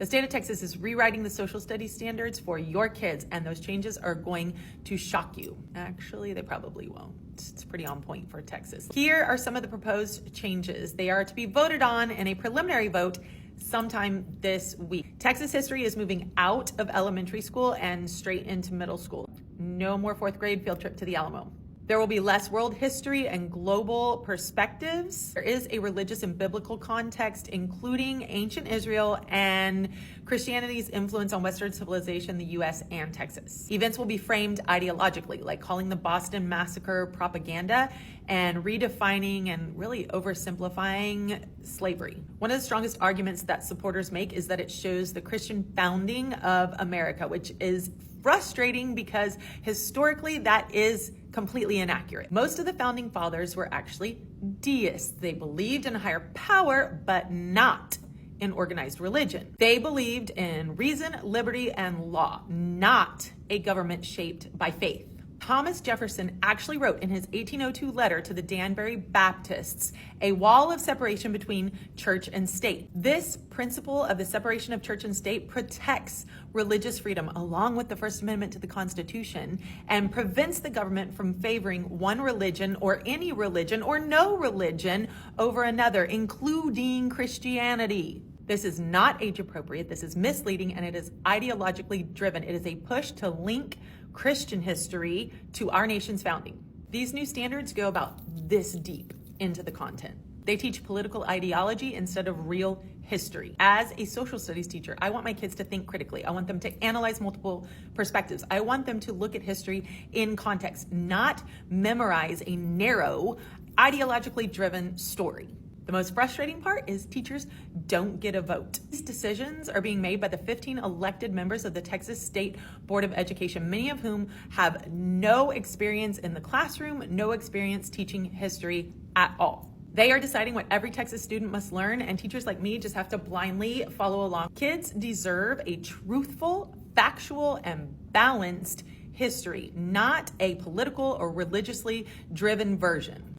The state of Texas is rewriting the social studies standards for your kids, and those changes are going to shock you. Actually, they probably won't. It's pretty on point for Texas. Here are some of the proposed changes. They are to be voted on in a preliminary vote sometime this week. Texas history is moving out of elementary school and straight into middle school. No more fourth grade field trip to the Alamo. There will be less world history and global perspectives. There is a religious and biblical context, including ancient Israel and Christianity's influence on Western civilization, the US and Texas. Events will be framed ideologically, like calling the Boston Massacre propaganda and redefining and really oversimplifying slavery. One of the strongest arguments that supporters make is that it shows the Christian founding of America, which is frustrating because historically that is completely inaccurate. Most of the founding fathers were actually deists. They believed in a higher power, but not in organized religion. They believed in reason, liberty, and law, not a government shaped by faith. Thomas Jefferson actually wrote in his 1802 letter to the Danbury Baptists a wall of separation between church and state. This principle of the separation of church and state protects religious freedom along with the First Amendment to the Constitution and prevents the government from favoring one religion or any religion or no religion over another, including Christianity. This is not age appropriate, this is misleading, and it is ideologically driven. It is a push to link Christian history to our nation's founding. These new standards go about this deep into the content. They teach political ideology instead of real history. As a social studies teacher, I want my kids to think critically. I want them to analyze multiple perspectives. I want them to look at history in context, not memorize a narrow, ideologically driven story. The most frustrating part is teachers don't get a vote. These decisions are being made by the 15 elected members of the Texas State Board of Education, many of whom have no experience in the classroom, no experience teaching history at all. They are deciding what every Texas student must learn, and teachers like me just have to blindly follow along. Kids deserve a truthful, factual, and balanced history, not a political or religiously driven version.